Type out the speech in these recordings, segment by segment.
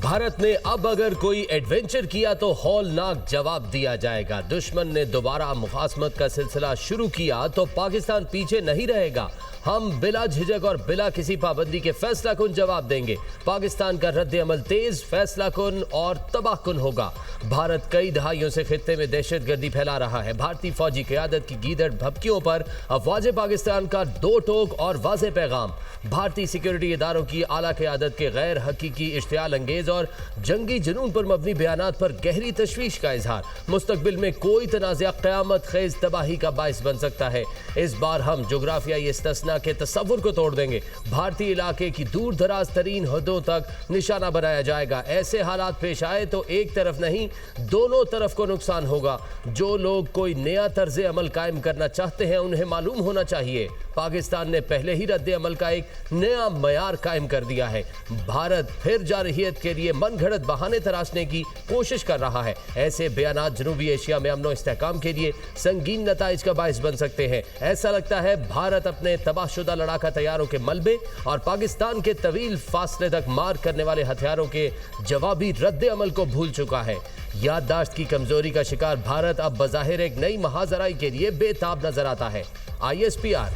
भारत ने अब अगर एडवेंचर एडवेंचर किया तो हौलनाक जवाब दिया जाएगा। दुश्मन ने दोबारा मुखासमत का सिलसिला शुरू किया तो पाकिस्तान पीछे नहीं रहेगा। हम बिला झिझक और बिला किसी पाबंदी के फैसला कुन जवाब देंगे। पाकिस्तान का रद्द अमल तेज, फैसला कुन और तबाह कुन होगा। भारत कई दहाइयों से खित्ते में दहशतगर्दी फैला रहा है। भारतीय फौजी क़यादत की गीदड़ भभकियों पर अफवाज पाकिस्तान का दो टोक और वाज़ेह पैगाम। भारतीय सिक्योरिटी इदारों की आला क़यादत के गैर हकीकी, इश्तियाल अंगेज और जंगी जुनून पर मबनी बयानात पर गहरी तशवीश का इजहार। मुस्तकबिल में कोई तनाज़ा क़यामत खेज तबाही का बाइस बन सकता है। इस बार हम जोग्राफियाई इस्तिस्ना के तस्वुर को तोड़ देंगे। भारतीय इलाके की दूर दराज तरीन हदों तक निशाना बनाया जाएगा। ऐसे हालात पेश आए तो एक तरफ नहीं, दोनों तरफ को नुकसान होगा। जो लोग कोई नया तर्ज अमल कायम करना चाहते हैं उन्हें मालूम होना चाहिए पाकिस्तान ने पहले ही रद्द अमल का एक नया मयार कायम कर दिया है। भारत फिर जारहियत के लिए मन घड़त बहाने तराशने की कोशिश कर रहा है। ऐसे बयानात जनूबी एशिया में अमन और इस्तेहकाम के लिए संगीन नताइज का बाइस बन सकते हैं। ऐसा लगता है भारत अपने तबाहशुदा लड़ाका तैयारों के मलबे और पाकिस्तान के तवील फासले तक मार करने वाले हथियारों के जवाबी रद्द अमल को भूल चुका है। याददाश्त की कमजोरी का शिकार भारत अब बज़ाहिर एक नई महाजराई के लिए बेताब नजर आता है। ISPR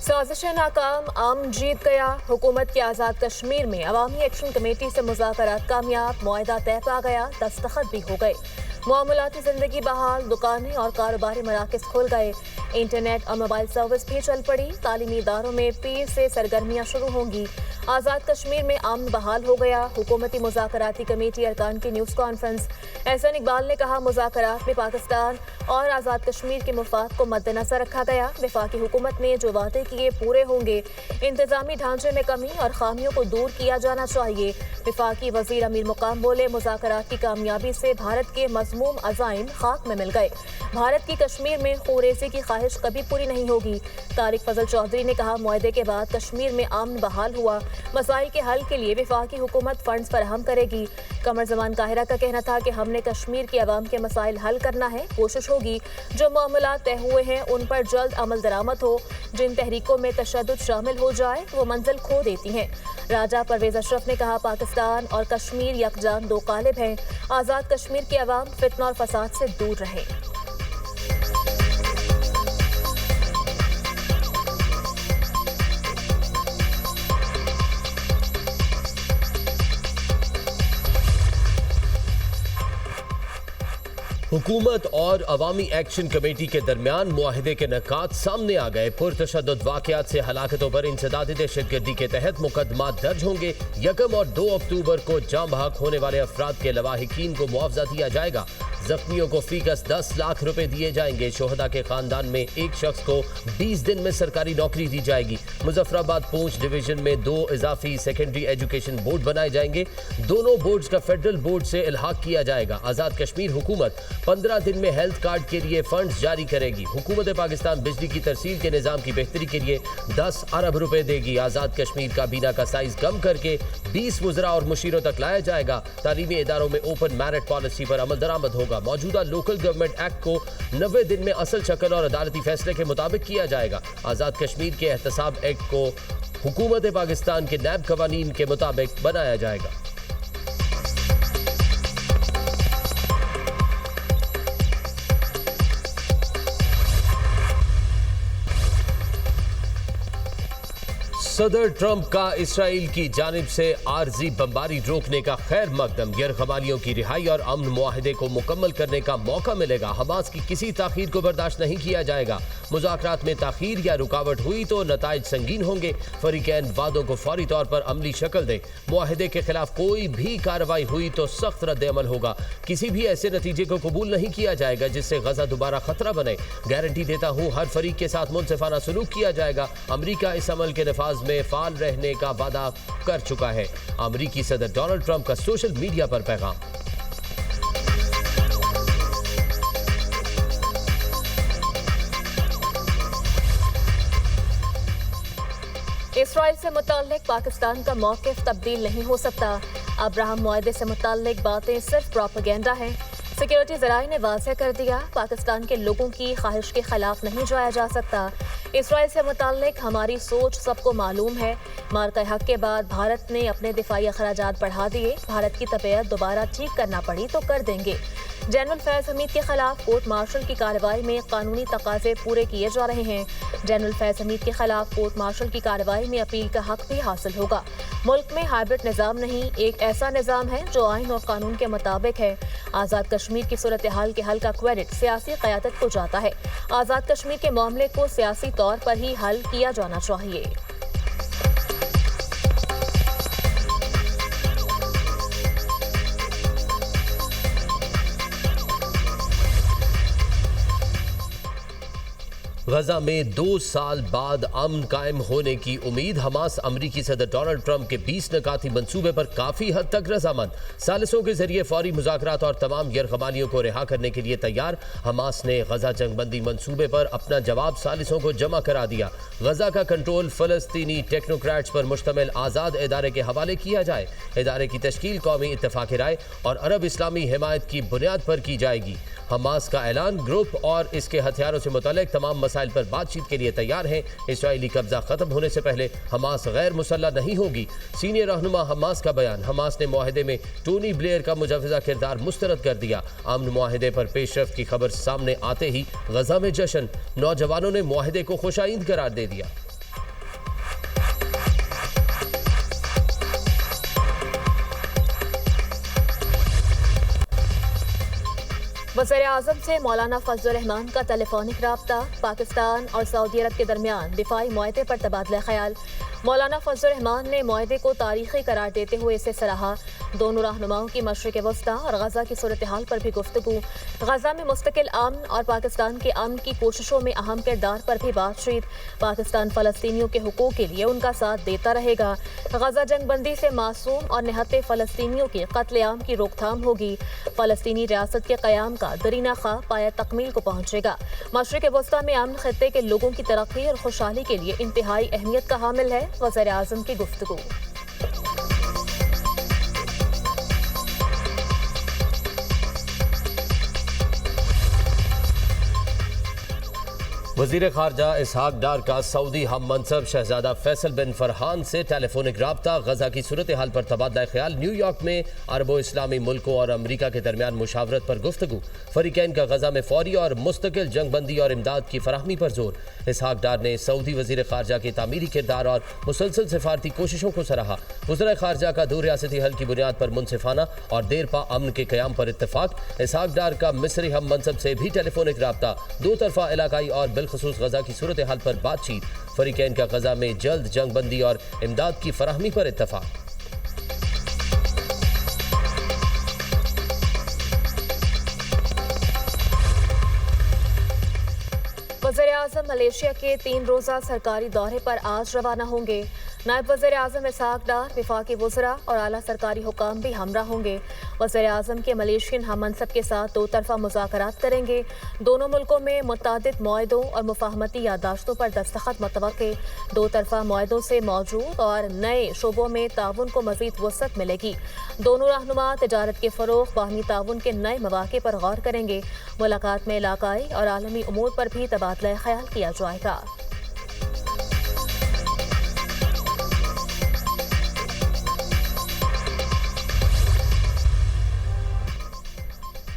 साजिश नाकाम, आम जीत गया। हुकूमत की आज़ाद कश्मीर में अवामी एक्शन कमेटी से मुज़ाकरात कामयाब, मुआहदा तय पा गया, दस्तखत भी हो गए। मामूलाती जिंदगी बहाल, दुकानें और कारोबारी मराकज़ खुल गए। इंटरनेट और मोबाइल सर्विस भी चल पड़ी। तालीमी इदारों में पीर से सरगर्मियाँ शुरू होंगी। आज़ाद कश्मीर में अमन बहाल हो गया। हुकूमती मुज़ाकराती कमेटी अरकान की न्यूज़ कॉन्फ्रेंस। एहसान इकबाल ने कहा, मुज़ाकरात में पाकिस्तान और आज़ाद कश्मीर के मुफाद को मद्देनजर रखा गया। वफाकी हुकूमत ने जो वादे किए पूरे होंगे। इंतजामी ढांचे में कमी और खामियों को दूर किया जाना चाहिए। वफाकी वज़ीर अमीर मुकाम बोले, मुज़ाकरात की कामयाबी से भारत के मज़मूम अज़ाइम खाक में मिल गए। भारत की कश्मीर में खुरेज़ी की ख्वाहिश कभी पूरी नहीं होगी। तारिक फजल चौधरी ने कहा, मुआहदे के बाद कश्मीर में अमन बहाल हुआ। मसाइल के हल के लिए वफाकी हुकूमत फंड्स फराहम करेगी। कमर ज़मान काहिरा का कहना था कि हमने कश्मीर के अवाम के मसाइल हल करना है। कोशिश होगी जो मामलात तय हुए हैं उन पर जल्द अमल दरामद हो। जिन तहरीकों में तशद्दुद शामिल हो जाए वो मंजिल खो देती हैं। राजा परवेज अशरफ ने कहा, पाकिस्तान और कश्मीर यकजान दो कालिब हैं। आज़ाद कश्मीर के अवाम फितना और फसाद से दूर रहे। हुकूमत और अवामी एक्शन कमेटी के दरमियान मुआहिदे के नकात सामने आ गए। पुरतशद्दुद वाक़यात से हलाकतों पर इंसदाद दहशतगर्दी के तहत मुकदमा दर्ज होंगे। 1 और 2 अक्टूबर को जाँ बहक होने वाले अफराद के लवाहिकीन को मुआवजा दिया जाएगा। जख्मियों को फीकस 10 लाख रुपए दिए जाएंगे। शोहदा के खानदान में एक शख्स को 20 दिन में सरकारी नौकरी दी जाएगी। मुजफ्फराबाद पूंछ डिवीजन में 2 इजाफी सेकेंडरी एजुकेशन बोर्ड बनाए जाएंगे। दोनों बोर्ड्स का फेडरल बोर्ड से इल्हाक किया जाएगा। आज़ाद कश्मीर हुकूमत 15 दिन में हेल्थ कार्ड के लिए फंड्स जारी करेगी। हुकूमत पाकिस्तान बिजली की तरसील के निज़ाम की बेहतरी के लिए 10 अरब रुपए देगी। आज़ाद कश्मीर काबीना का साइज कम करके 20 वज़रा और मुशीरों तक लाया जाएगा। तालीमी इदारों में ओपन मैरिट पॉलिसी पर अमल दरामद होगा। मौजूदा लोकल गवर्नमेंट एक्ट को 90 दिन में असल शक्ल और अदालती फैसले के मुताबिक किया जाएगा। आज़ाद कश्मीर के एहतसाब एक्ट को हुकूमत पाकिस्तान के नैब कवानीन के मुताबिक बनाया जाएगा। सदर ट्रंप का इसराइल की जानिब से आर्जी बमबारी रोकने का खैर मकदम। गिरखबारियों की रिहाई और अमन मुआहदे को मुकम्मल करने का मौका मिलेगा। हमास की किसी ताखीर को बर्दाश्त नहीं किया जाएगा। मुज़ाकरात में ताखीर या रुकावट हुई तो नताइज संगीन होंगे। फरीकैन वादों को फौरी तौर पर अमली शक्ल दें। मुआहदे के खिलाफ कोई भी कार्रवाई हुई तो सख्त रद्द अमल होगा। किसी भी ऐसे नतीजे को कबूल नहीं किया जाएगा जिससे गजा दोबारा खतरा बने। गारंटी देता हूँ हर फरीक के साथ मुनसिफाना सलूक किया जाएगा। अमरीका इस अमल के नफाज में फाल रहने का वादा कर चुका है। अमरीकी सदर डोनाल्ड ट्रंप का सोशल मीडिया पर पैगाम। इसराइल से मुताल्लिक पाकिस्तान का मौक़िफ़ तब्दील नहीं हो सकता। अब्राहम मुआहदे से मुताल्लिक बातें सिर्फ प्रोपेगेंडा है। सिक्योरिटी ज़राए ने वाज़ेह कर दिया, पाकिस्तान के लोगों की ख्वाहिश के खिलाफ नहीं जाया जा सकता। इसराइल से मुताल्लिक हमारी सोच सबको मालूम है। मार्का हक के बाद भारत ने अपने दिफाई अखराजात बढ़ा दिए। भारत की तबीयत दोबारा ठीक करना पड़ी तो कर देंगे। जनरल फैज़ हमीद के खिलाफ कोर्ट मार्शल की कार्रवाई में कानूनी तकाजे पूरे किए जा रहे हैं। जनरल फैज़ हमीद के खिलाफ कोर्ट मार्शल की कार्रवाई में अपील का हक भी हासिल होगा। मुल्क में हाइब्रिड निज़ाम नहीं, एक ऐसा निज़ाम है जो आइन और कानून के मुताबिक है। आज़ाद कश्मीर की सूरत हाल के हल का क्रेडिट सियासी क़यादत को जाता है। आज़ाद कश्मीर के मामले को सियासी तौर पर ही हल किया जाना चाहिए। गजा में 2 साल बाद अमन कायम होने की उम्मीद। हमास अमरीकी सदर डोनाल्ड ट्रंप के 20 नकाती मंसूबे पर काफी हद तक रजामंद। सालिसों के जरिए फौरी मुज़ाकरात और तमाम यरगमानियों को रिहा करने के लिए तैयार। हमास ने गजा जंगबंदी मंसूबे पर अपना जवाब सालिसों को जमा करा दिया। गजा का कंट्रोल फलस्तीनी टेक्नोक्रेट्स पर मुश्तमिल आज़ाद इदारे के हवाले किया जाए। इदारे की तश्कील कौमी इत्तेफाक राय और अरब इस्लामी हिमायत की बुनियाद पर की जाएगी। हमास का ऐलान, ग्रुप और इसके हथियारों से मुतल्लिक तमाम मसाइल पर बातचीत के लिए तैयार है। इसराइली कब्जा खत्म होने से पहले हमास गैर मुसल्लह नहीं होगी। सीनियर रहनुमा हमास का बयान। हमास ने मुआहदे में टोनी ब्लेयर का मुजवजा किरदार मुस्तरद कर दिया। अमन मुआहदे पर पेशरफ्त की खबर सामने आते ही गजा में जश्न। नौजवानों ने मुआहदे को खुशाइंद करार दे दिया। वज़ीर-ए-आज़म से मौलाना फजलुर रहमान का टेलीफोनिक राब्ता। पाकिस्तान और सऊदी अरब के दरमियान दिफाई मुआहदे पर तबादला ख्याल। मौलाना फजलुर रहमान ने मुआहदे को तारीखी करार देते हुए इसे सराहा। दोनों रहनुमाओं की मशरिक़ वस्ता और गजा की सूरत हाल पर भी गुफ्तगू। गजा में मुस्तकिल अमन और पाकिस्तान के अमन की कोशिशों में अहम किरदार पर भी बातचीत। पाकिस्तान फ़लस्तीनियों के हुकूक के लिए उनका साथ देता रहेगा। गजा जंगबंदी से मासूम और निहत्ते फ़लस्तीनियों के कत्लेआम की रोकथाम होगी। फ़लस्तीनी रियासत के क़याम का दरीना ख्वाह पाया तकमील को पहुँचेगा। मशरिक़ वस्ता में अमन खित्ते के लोगों की तरक्की और खुशहाली के लिए इंतहाई अहमियत का हामिल है। वज़ीर-ए-आज़म की गुफ्तगू। वज़ीर ख़ारजा इसहाक डार का सऊदी हम मनसब शहजादा फैसल बिन फरहान से टेलीफोनिक राब्ता। गजा की सूरत हाल पर तबादला ख्याल। न्यूयॉर्क में अरबो इस्लामी मुल्कों और अमरीका के दरमियान मुशावरत पर गुफ्तगू। फरीकैन का गजा में फौरी और मुस्तकिल जंगबंदी और इमदाद की फराहमी पर जोर। इसहाक डार ने सऊदी वज़ीर ख़ारजा के तामीरी किरदार और मुसलसल सिफारती कोशिशों को सराहा। वज़ीर ख़ारजा का दो रियासती हल की बुनियाद पर मुनसिफाना और देरपा अमन के क़याम पर इत्तफाक। इसहाक डार का मिस्री हम मनसब से भी टेलीफोनिक राब्ता। दो तरफा इलाकाई और बिलखसूस गजा की सूरत हाल पर बातचीत। फरीकैन का गजा में जल्द जंगबंदी और इमदाद की फराहमी पर इत्तफाक। वज़ीर-ए-आज़म मलेशिया के 3 रोज़ा सरकारी दौरे पर आज रवाना होंगे। नायब वज़ीर-ए-आज़म इसहाक डार, वफाकी वज़रा और आला सरकारी हुकाम भी हमरा होंगे। वज़ीर-ए-आज़म के मलेशियन हम मनसब के साथ 2 तरफ़ा मुज़ाकरात करेंगे। दोनों मुल्कों में मुतादिद मुआहदों और मुफाहमती यादाश्तों पर दस्तखत मुतवक्के। 2 तरफ़ा मुआहदों से मौजूद और नए शोबों में ताउन को मज़ीद वसअत मिलेगी। दोनों रहनुमा तिजारत के फ़रोग़, बाहमी ताउन के नए मौक़े पर गौर करेंगे। मुलाकात में इलाकाई और आलमी उमूर पर भी तबादला ख्याल किया जाएगा।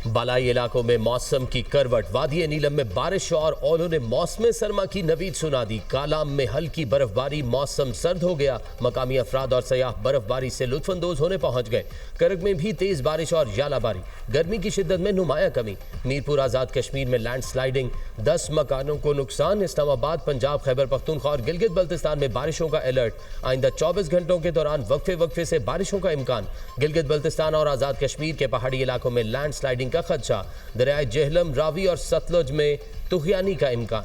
बालाई इलाकों में मौसम की करवट। वादी नीलम में बारिश और ओलों ने मौसम सरमा की नवीद सुना दी। कालाम में हल्की बर्फबारी, मौसम सर्द हो गया। मकामी अफराद और सयाह बर्फबारी से लुत्फानंदोज होने पहुंच गए। करग में भी तेज बारिश और यालाबारी। गर्मी की शिद्दत में नुमाया कमी। मीरपुर आज़ाद कश्मीर में लैंड स्लाइडिंग, 10 मकानों को नुकसान। इस्लामाबाद, पंजाब, खैबर पख्तूनख्वा और गिलगित बल्तिस्तान में बारिशों का अलर्ट। आइंदा 24 घंटों के दौरान वक्फे से बारिशों का इम्कान। गिलगित बल्तिस्तान और आज़ाद कश्मीर के पहाड़ी इलाकों में लैंड स्लाइडिंग का खदशा। दरियाए जेहलम, रावी और सतलुज में तुग़यानी का इम्कान।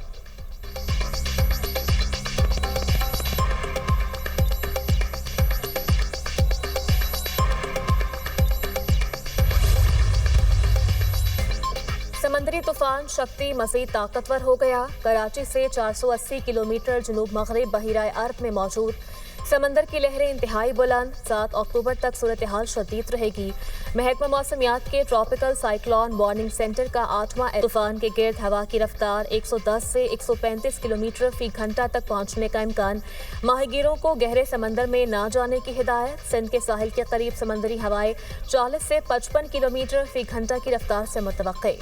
समंदरी तूफान शक्ति मज़ीद ताकतवर हो गया। कराची से 480 किलोमीटर जनूब मगरिब बहिराए अरब में मौजूद समंदर की लहरें इंतहाई बुलंद, 7 अक्टूबर तक सूरत हाल शदीद रहेगी। महकमा मौसमियात के ट्रॉपिकल साइक्लोन वार्निंग सेंटर का 8वां तूफान के गिर्द हवा की रफ्तार 110 से 135 किलोमीटर फी घंटा तक पहुंचने का इम्कान। माहीगीरों को गहरे समंदर में ना जाने की हिदायत। सिंध के साहिल के करीब समंदरी हवाएं 40 से 55 किलोमीटर फी घंटा की रफ्तार से मुतवक्के।